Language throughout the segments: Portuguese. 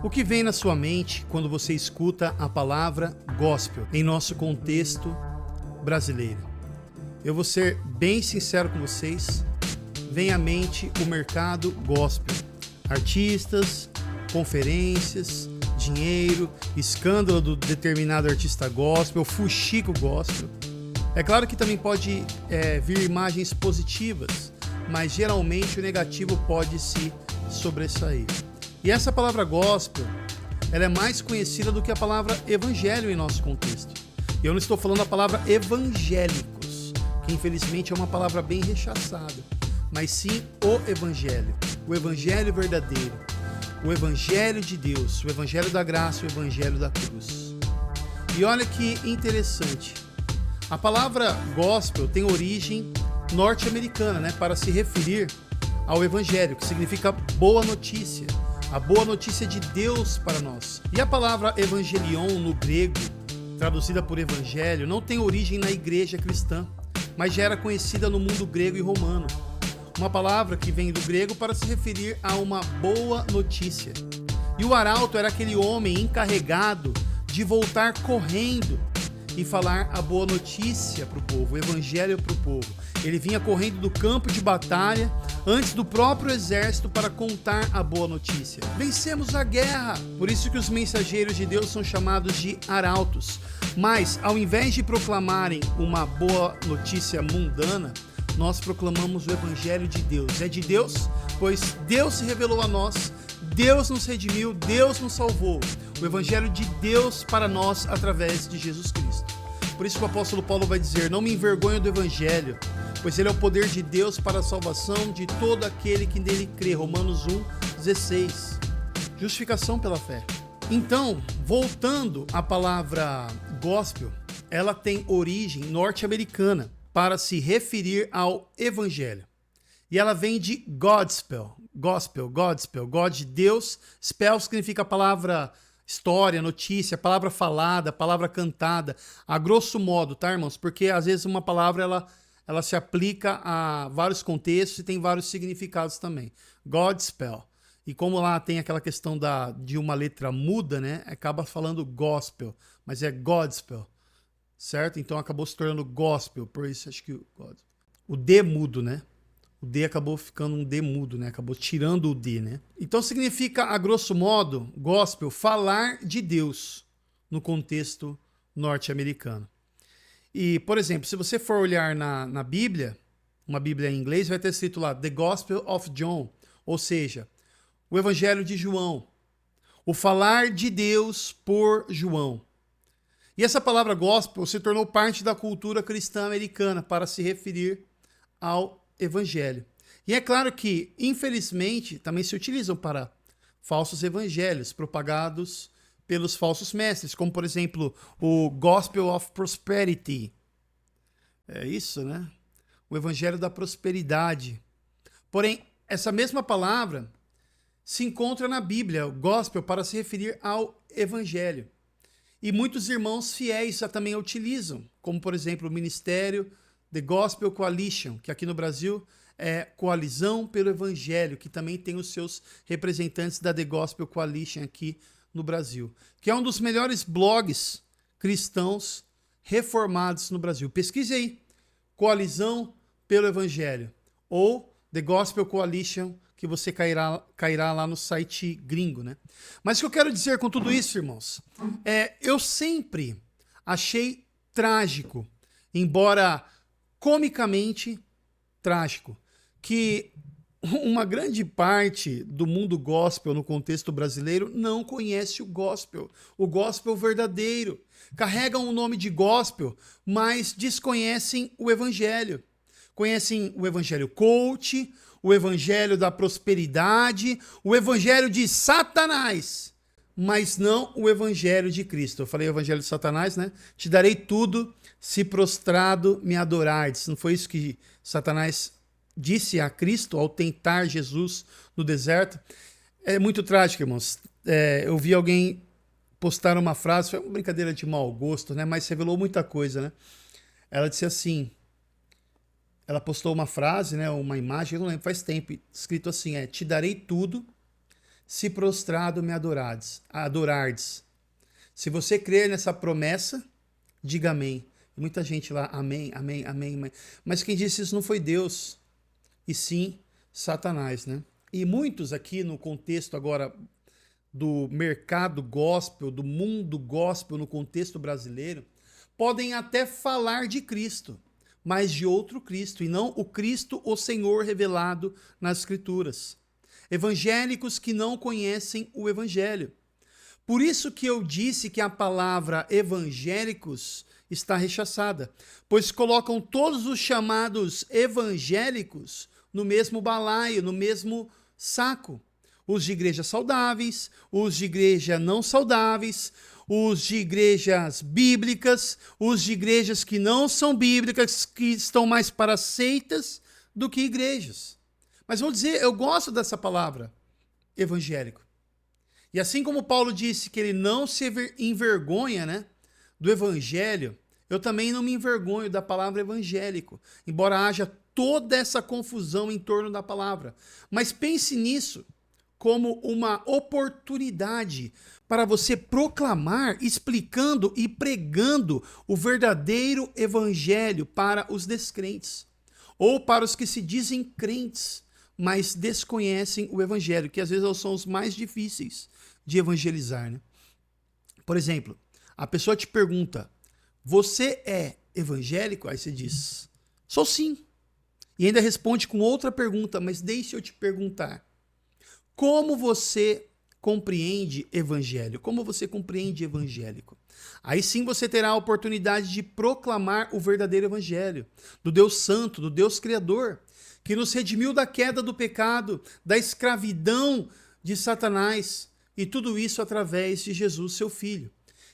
O que vem na sua mente quando você escuta a palavra gospel em nosso contexto brasileiro? Eu vou ser bem sincero com vocês, vem à mente o mercado gospel. Artistas, conferências, dinheiro, escândalo do determinado artista gospel, fuxico gospel. É claro que também pode vir imagens positivas, mas geralmente o negativo pode se sobressair. E essa palavra gospel, ela é mais conhecida do que a palavra evangelho em nosso contexto. E eu não estou falando a palavra evangélicos, que infelizmente é uma palavra bem rechaçada, mas sim o evangelho verdadeiro, o evangelho de Deus, o evangelho da graça, o evangelho da cruz. E olha que interessante, a palavra gospel tem origem norte-americana, né, para se referir ao evangelho, que significa boa notícia. A boa notícia de Deus para nós. E a palavra evangelion no grego, traduzida por evangelho, não tem origem na igreja cristã, mas já era conhecida no mundo grego e romano. Uma palavra que vem do grego para se referir a uma boa notícia. E o arauto era aquele homem encarregado de voltar correndo e falar a boa notícia para o povo, o evangelho para o povo. Ele vinha correndo do campo de batalha antes do próprio exército para contar a boa notícia. Vencemos a guerra! Por isso que os mensageiros de Deus são chamados de arautos. Mas, ao invés de proclamarem uma boa notícia mundana, nós proclamamos o evangelho de Deus. É de Deus, pois Deus se revelou a nós, Deus nos redimiu, Deus nos salvou. O evangelho de Deus para nós através de Jesus Cristo. Por isso que o apóstolo Paulo vai dizer: não me envergonho do evangelho, pois ele é o poder de Deus para a salvação de todo aquele que nele crê. Romanos 1:16. Justificação pela fé. Então, voltando à palavra gospel, ela tem origem norte-americana para se referir ao evangelho. E ela vem de Godspell. Gospel, God de Deus. Spell significa a palavra história, notícia, palavra falada, palavra cantada. A grosso modo, tá, irmãos? Porque às vezes uma palavra ela se aplica a vários contextos e tem vários significados também. Godspell. E como lá tem aquela questão de uma letra muda, né? Acaba falando gospel, mas é Godspell. Certo? Então acabou se tornando gospel, por isso acho que o D mudo, né? O D acabou ficando um D mudo, né? Acabou tirando o D, né? Então significa, a grosso modo, gospel, falar de Deus no contexto norte-americano. E, por exemplo, se você for olhar na Bíblia, uma Bíblia em inglês, vai ter escrito lá The Gospel of John, ou seja, o Evangelho de João, o falar de Deus por João. E essa palavra gospel se tornou parte da cultura cristã americana para se referir ao evangelho. E é claro que, infelizmente, também se utilizam para falsos evangelhos propagados pelos falsos mestres, como, por exemplo, o Gospel of Prosperity. É isso, né? O evangelho da prosperidade. Porém, essa mesma palavra se encontra na Bíblia, o gospel, para se referir ao evangelho. E muitos irmãos fiéis já também a utilizam, como, por exemplo, o ministério The Gospel Coalition, que aqui no Brasil é Coalizão pelo Evangelho, que também tem os seus representantes da The Gospel Coalition aqui no Brasil, que é um dos melhores blogs cristãos reformados no Brasil. Pesquise aí, Coalizão pelo Evangelho, ou The Gospel Coalition, que você cairá lá no site gringo, né? Mas o que eu quero dizer com tudo isso, irmãos, eu sempre achei trágico, embora comicamente trágico, que uma grande parte do mundo gospel no contexto brasileiro não conhece o gospel verdadeiro. Carregam o nome de gospel, mas desconhecem o evangelho. Conhecem o evangelho coach, o evangelho da prosperidade, o evangelho de Satanás, mas não o evangelho de Cristo. Eu falei o evangelho de Satanás, né? Te darei tudo se prostrado me adorardes. Não foi isso que Satanás disse a Cristo ao tentar Jesus no deserto? É muito trágico, irmãos. Eu vi alguém postar uma frase, foi uma brincadeira de mau gosto, né? Mas revelou muita coisa, né? Ela disse assim, ela postou uma frase, né? Uma imagem, eu não lembro, faz tempo, escrito assim, te darei tudo se prostrado me adorardes. Se você crer nessa promessa, diga amém. Muita gente lá, amém, amém, amém, amém. Mas quem disse isso não foi Deus, e sim Satanás, né? E muitos aqui no contexto agora do mercado gospel, do mundo gospel no contexto brasileiro, podem até falar de Cristo, mas de outro Cristo, e não o Cristo, o Senhor revelado nas Escrituras. Evangélicos que não conhecem o Evangelho. Por isso que eu disse que a palavra evangélicos está rechaçada, pois colocam todos os chamados evangélicos no mesmo balaio, no mesmo saco. Os de igrejas saudáveis, os de igreja não saudáveis, os de igrejas bíblicas, os de igrejas que não são bíblicas, que estão mais para seitas do que igrejas. Mas vou dizer, eu gosto dessa palavra, evangélico. E assim como Paulo disse que ele não se envergonha, né, do evangelho, eu também não me envergonho da palavra evangélico, embora haja toda essa confusão em torno da palavra. Mas pense nisso como uma oportunidade para você proclamar, explicando e pregando o verdadeiro evangelho para os descrentes, ou para os que se dizem crentes, mas desconhecem o evangelho, que às vezes são os mais difíceis de evangelizar, né? Por exemplo, a pessoa te pergunta, você é evangélico? Aí você diz, sou sim. E ainda responde com outra pergunta, mas deixe eu te perguntar, como você compreende evangelho? Como você compreende evangélico? Aí sim você terá a oportunidade de proclamar o verdadeiro evangelho, do Deus Santo, do Deus Criador, que nos redimiu da queda do pecado, da escravidão de Satanás, e tudo isso através de Jesus, seu Filho,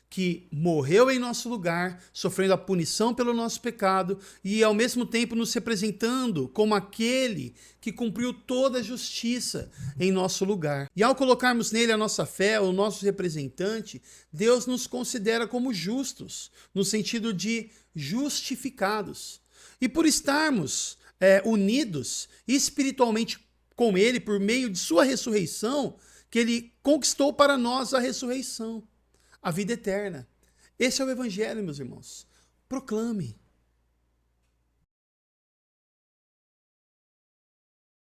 que morreu em nosso lugar, sofrendo a punição pelo nosso pecado e ao mesmo tempo nos representando como aquele que cumpriu toda a justiça em nosso lugar. E ao colocarmos nele a nossa fé, o nosso representante, Deus nos considera como justos, no sentido de justificados. E por estarmos unidos espiritualmente com ele por meio de sua ressurreição, que ele conquistou para nós a ressurreição, a vida eterna. Esse é o evangelho, meus irmãos. Proclame.